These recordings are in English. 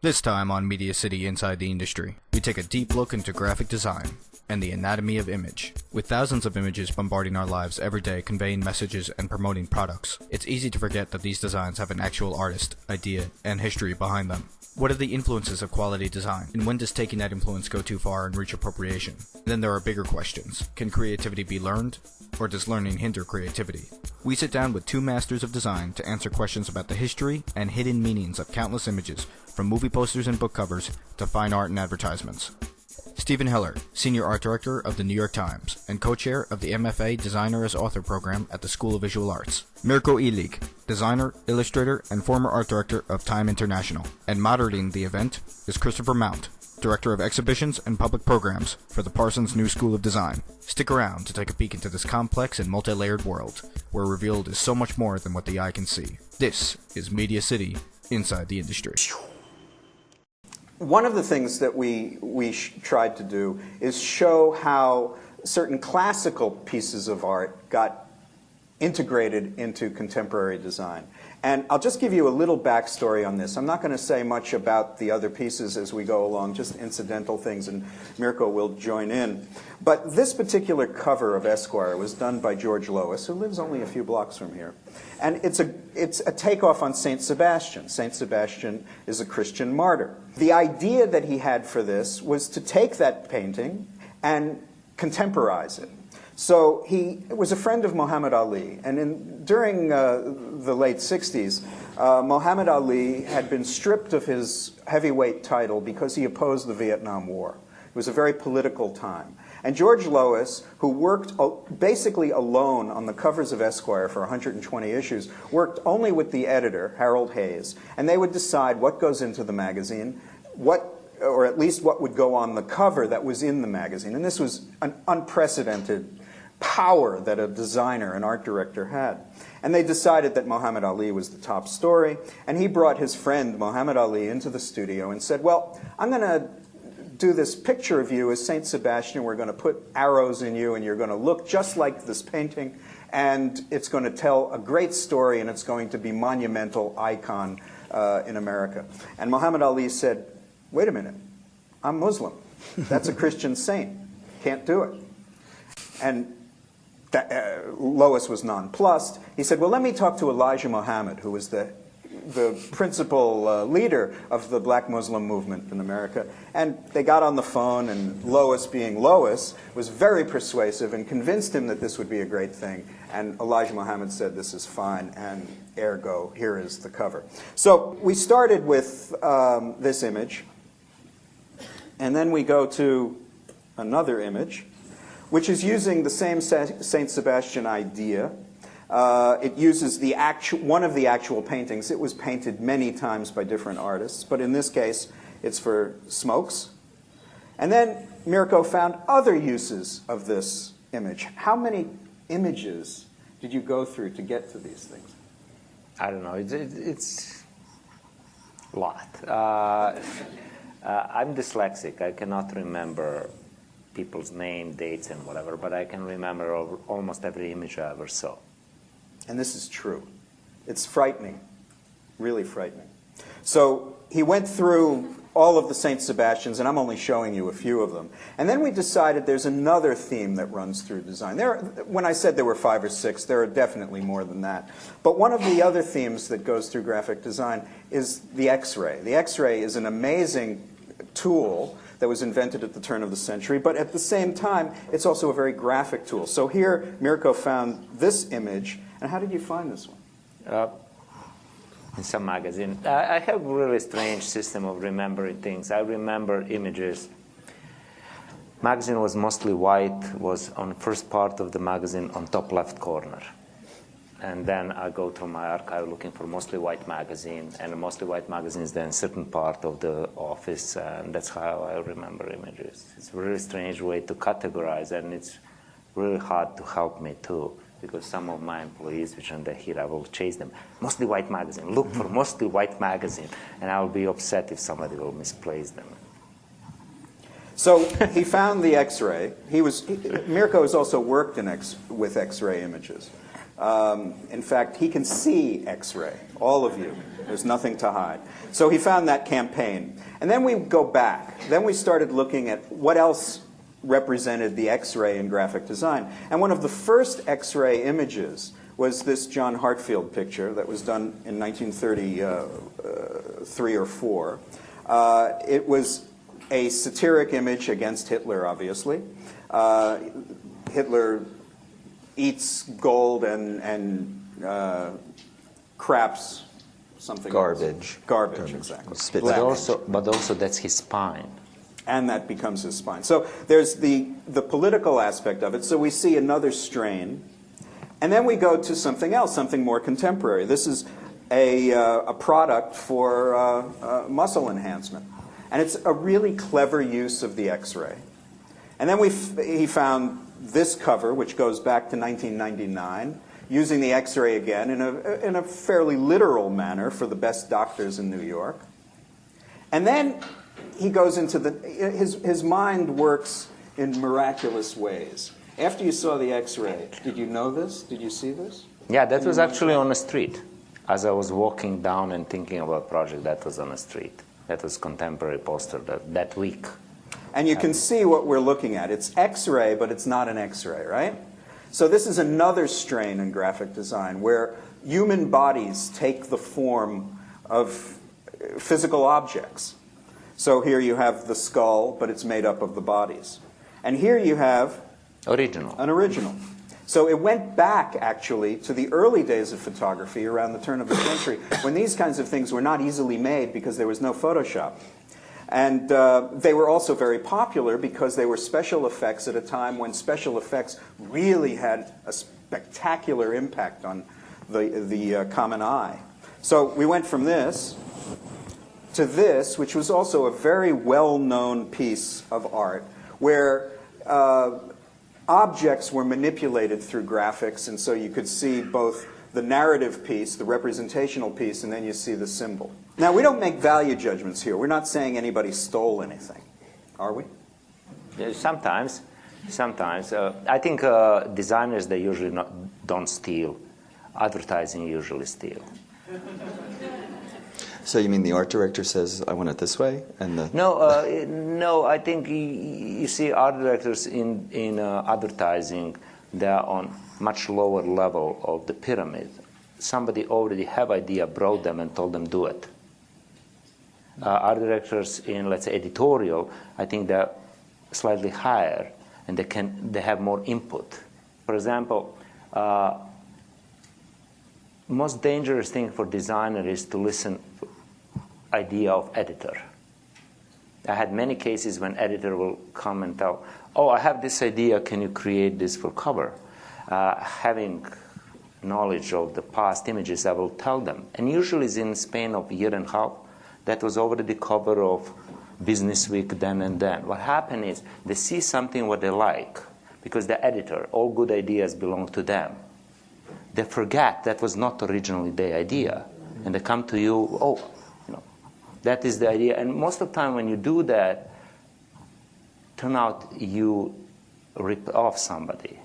This time on Media City Inside the Industry, we take a deep look into graphic design and the anatomy of image. With thousands of images bombarding our lives every day conveying messages and promoting products, it's easy to forget that these designs have an actual artist, idea, and history behind them. What are the influences of quality design, and when does taking that influence go too far and reach appropriation? Then there are bigger questions. Can creativity be learned, or does learning hinder creativity? We sit down with two masters of design to answer questions about the history and hidden meanings of countless images, from movie posters and book covers to fine art and advertisements. Stephen Heller, Senior Art Director of the New York Times and co-chair of the MFA Designer as Author program at the School of Visual Arts. Mirko Ilic, designer, illustrator, and former art director of Time International. And moderating the event is Christopher Mount, Director of Exhibitions and Public Programs for the Parsons New School of Design. Stick around to take a peek into this complex and multi-layered world, where revealed is so much more than what the eye can see. This is Media City Inside the Industry. One of the things that we tried to do is show how certain classical pieces of art got integrated into contemporary design. And I'll just give you a little backstory on this. I'm not going to say much about the other pieces as we go along, just incidental things, and Mirko will join in. But this particular cover of Esquire was done by George Lois, who lives only a few blocks from here. And it's a takeoff on Saint Sebastian. Saint Sebastian is a Christian martyr. The idea that he had for this was to take that painting and contemporize it. So he was a friend of Muhammad Ali, and during the late 60s, Muhammad Ali had been stripped of his heavyweight title because he opposed the Vietnam War. It was a very political time. And George Lois, who worked basically alone on the covers of Esquire for 120 issues, worked only with the editor, Harold Hayes, and they would decide what goes into the magazine, or at least what would go on the cover that was in the magazine. And this was an unprecedented power that a designer, an art director had. And they decided that Muhammad Ali was the top story, and he brought his friend Muhammad Ali into the studio and said, well, I'm going to do this picture of you as Saint Sebastian. We're going to put arrows in you, and you're going to look just like this painting, and it's going to tell a great story, and it's going to be monumental icon in America. And Muhammad Ali said, wait a minute, I'm Muslim. That's a Christian saint. Can't do it. And Lois was nonplussed. He said, well, let me talk to Elijah Muhammad, who was the principal leader of the black Muslim movement in America. And they got on the phone, and Lois, being Lois, was very persuasive and convinced him that this would be a great thing. And Elijah Muhammad said, this is fine, and ergo, here is the cover. So we started with this image, and then we go to another image, which is using the same Saint Sebastian idea. It uses one of the actual paintings. It was painted many times by different artists, but in this case, it's for smokes. And then Mirko found other uses of this image. How many images did you go through to get to these things? I don't know. It's a lot. I'm dyslexic. I cannot remember people's name, dates, and whatever, but I can remember almost every image I ever saw. And this is true. It's frightening, really frightening. So he went through all of the Saint Sebastians, and I'm only showing you a few of them. And then we decided there's another theme that runs through design. When I said there were 5 or 6, there are definitely more than that. But one of the other themes that goes through graphic design is the X-ray. The X-ray is an amazing tool that was invented at the turn of the century, but at the same time, it's also a very graphic tool. So here, Mirko found this image, and how did you find this one? In some magazine. I have a really strange system of remembering things. I remember images. Magazine was mostly white, was on the first part of the magazine on top left corner. And then I go to my archive looking for mostly white magazine, and mostly white magazines then certain part of the office, and that's how I remember images. It's a really strange way to categorize, and it's really hard to help me too, because some of my employees, which are here, I will chase them. Mostly white magazine, look for mostly white magazine, and I will be upset if somebody will misplace them. So he found the X-ray. Mirko has also worked with X-ray images. In fact, he can see X-ray, all of you. There's nothing to hide. So he found that campaign. And then we go back. Then we started looking at what else represented the X-ray in graphic design. And one of the first X-ray images was this John Hartfield picture that was done in 1933 or 4. It was a satiric image against Hitler, obviously. Hitler eats gold and craps something garbage. else. Garbage, exactly. But also that's his spine. And that becomes his spine. So there's the political aspect of it. So we see another strain. And then we go to something else, something more contemporary. This is a product for muscle enhancement. And it's a really clever use of the X-ray. And then he found this cover, which goes back to 1999, using the X-ray again in a fairly literal manner for the best doctors in New York. And then he goes into his mind works in miraculous ways. After you saw the X-ray, did you know this? Did you see this? Yeah, that was actually on the street. As I was walking down and thinking about project, that was on the street. That was contemporary poster that week. And you can see what we're looking at. It's X-ray, but it's not an X-ray, right? So this is another strain in graphic design where human bodies take the form of physical objects. So here you have the skull, but it's made up of the bodies. And here you have an original. So it went back, actually, to the early days of photography around the turn of the century, when these kinds of things were not easily made because there was no Photoshop. And they were also very popular because they were special effects at a time when special effects really had a spectacular impact on the common eye. So we went from this to this, which was also a very well-known piece of art, where objects were manipulated through graphics, and so you could see both the narrative piece, the representational piece, and then you see the symbol. Now, we don't make value judgments here. We're not saying anybody stole anything, are we? Yeah, sometimes. I think designers, they usually don't steal. Advertising usually steal. So you mean the art director says, I want it this way? And No, I think you see art directors in advertising, they're on much lower level of the pyramid. Somebody already have idea, brought them and told them do it. Art directors in, let's say, editorial, I think they're slightly higher and they have more input. For example, most dangerous thing for designer is to listen idea of editor. I had many cases when editor will come and tell, oh, I have this idea, can you create this for cover? Having knowledge of the past images, I will tell them. And usually it's in span of a year and a half. That was already the cover of Business Week then and then. What happened is they see something what they like, because the editor, all good ideas belong to them. They forget that was not originally their idea. And they come to you, oh, that is the idea. And most of the time when you do that, turn out you rip off somebody.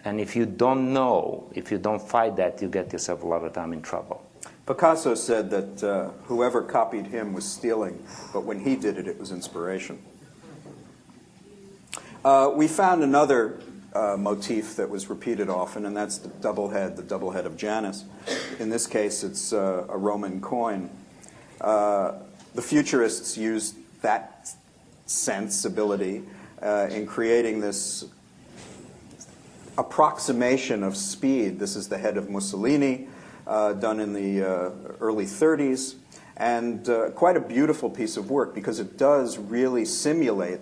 And if you don't know, if you don't fight that, you get yourself a lot of time in trouble. Picasso said that whoever copied him was stealing, but when he did it, it was inspiration. We found another motif that was repeated often, and that's the double head of Janus. In this case, it's a Roman coin. The futurists used that sensibility in creating this approximation of speed. This is the head of Mussolini, done in the early 30s, and quite a beautiful piece of work because it does really simulate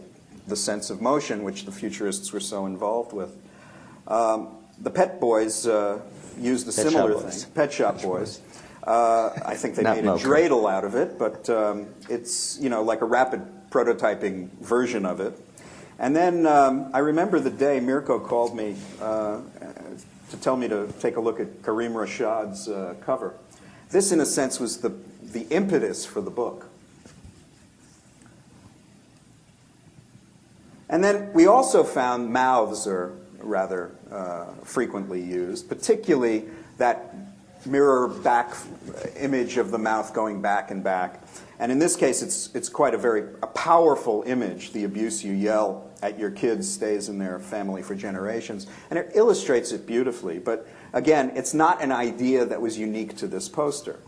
the sense of motion, which the futurists were so involved with. The Pet Boys used a similar thing. Pet Shop Boys. I think they made a dreidel out of it, but it's like a rapid prototyping version of it. And then I remember the day Mirko called me to tell me to take a look at Karim Rashad's cover. This, in a sense, was the impetus for the book. And then we also found mouths or rather frequently used, particularly that mirror back image of the mouth going back and back. And in this case, it's quite a powerful image. The abuse you yell at your kids stays in their family for generations. And it illustrates it beautifully. But again, it's not an idea that was unique to this poster.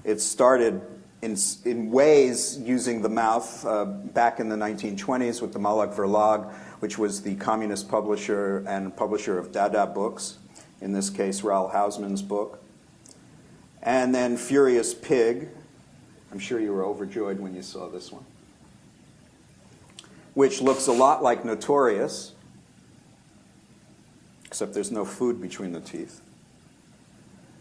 It started in ways using the mouth back in the 1920s with the Malak Verlag, which was the communist publisher and publisher of Dada books, in this case, Raoul Hausmann's book. And then Furious Pig. I'm sure you were overjoyed when you saw this one, which looks a lot like Notorious, except there's no food between the teeth,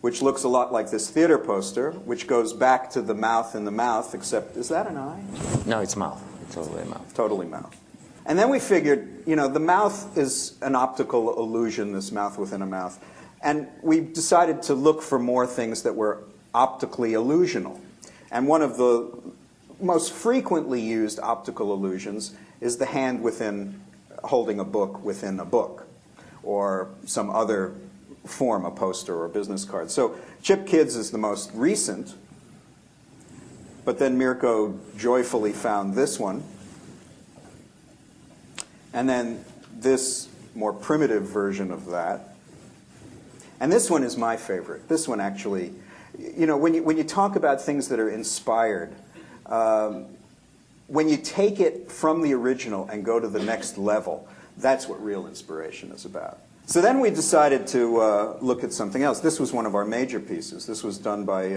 which looks a lot like this theater poster, which goes back to the mouth in the mouth, except, is that an eye? No, it's mouth. It's totally mouth. Totally mouth. And then we figured, the mouth is an optical illusion, this mouth within a mouth. And we decided to look for more things that were optically illusional. And one of the most frequently used optical illusions is the hand holding a book within a book, or some other form, a poster or a business card. So Chip Kids is the most recent, but then Mirko joyfully found this one. And then this more primitive version of that. And this one is my favorite. This one actually, when you talk about things that are inspired, when you take it from the original and go to the next level, that's what real inspiration is about. So then we decided to look at something else. This was one of our major pieces. This was done by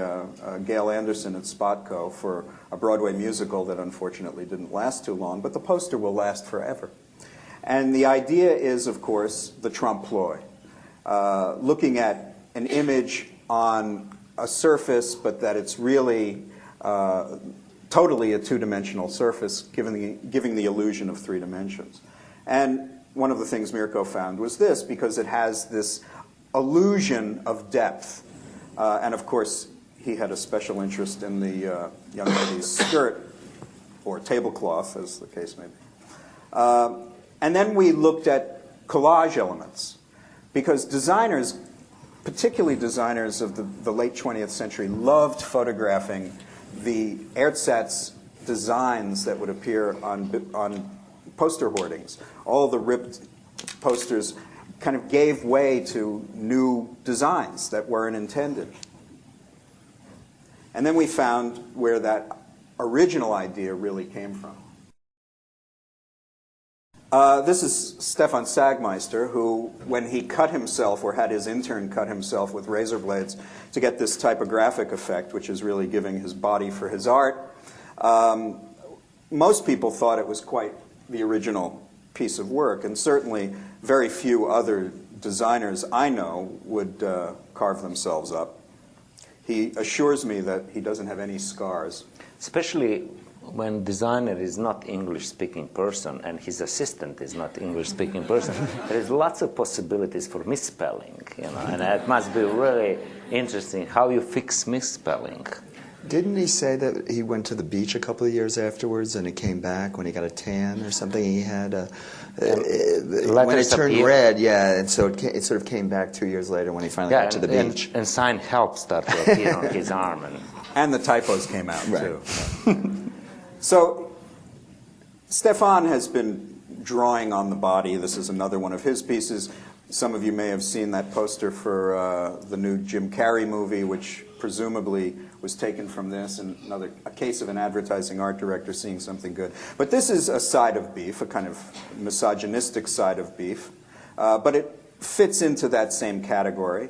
Gail Anderson at Spotco for a Broadway musical that unfortunately didn't last too long, but the poster will last forever. And the idea is, of course, the trompe l'oeil, looking at an image on a surface, but that it's really totally a two-dimensional surface, giving the illusion of 3 dimensions. And one of the things Mirko found was this, because it has this illusion of depth. And of course, he had a special interest in the young lady's skirt, or tablecloth, as the case may be. And then we looked at collage elements, because designers, particularly designers of the late 20th century, loved photographing the ersatz designs that would appear on poster hoardings. All the ripped posters kind of gave way to new designs that weren't intended. And then we found where that original idea really came from. This is Stefan Sagmeister, who, when he cut himself, or had his intern cut himself with razor blades to get this typographic effect, which is really giving his body for his art, most people thought it was quite the original piece of work, and certainly very few other designers I know would carve themselves up. He assures me that he doesn't have any scars. Especially when designer is not English-speaking person and his assistant is not English-speaking person, there is lots of possibilities for misspelling, and it must be really interesting how you fix misspelling. Didn't he say that he went to the beach a couple of years afterwards and it came back when he got a tan or something? He had when it turned red, yeah, and so it sort of came back 2 years later when he finally got to the beach. And sign help started to appear on his arm. And the typos came out, too. So Stefan has been drawing on the body. This is another one of his pieces. Some of you may have seen that poster for the new Jim Carrey movie, which presumably was taken from this, and a case of an advertising art director seeing something good. But this is a side of beef, a kind of misogynistic side of beef, but it fits into that same category.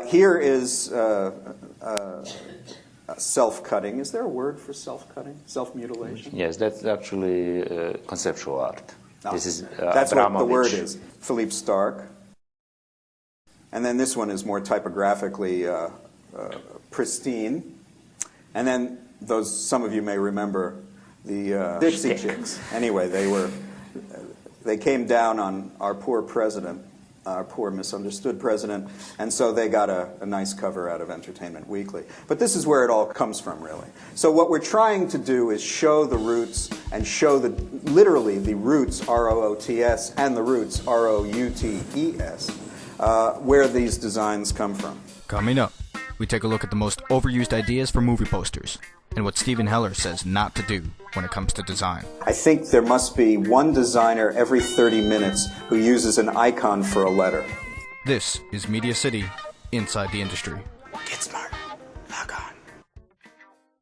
Here is self-cutting. Is there a word for self-cutting? Self-mutilation? Yes, that's actually conceptual art. This is that's what the word is. Philippe Starck. And then this one is more typographically pristine. And then some of you may remember the Dixie Chicks. Anyway, they came down on our poor president, our poor misunderstood president, and so they got a nice cover out of Entertainment Weekly. But this is where it all comes from, really. So what we're trying to do is show the roots and show literally the roots, R-O-O-T-S, and the roots, R-O-U-T-E-S, where these designs come from. Coming up, we take a look at the most overused ideas for movie posters, and what Stephen Heller says not to do when it comes to design. I think there must be one designer every 30 minutes who uses an icon for a letter. This is Media City, Inside the Industry.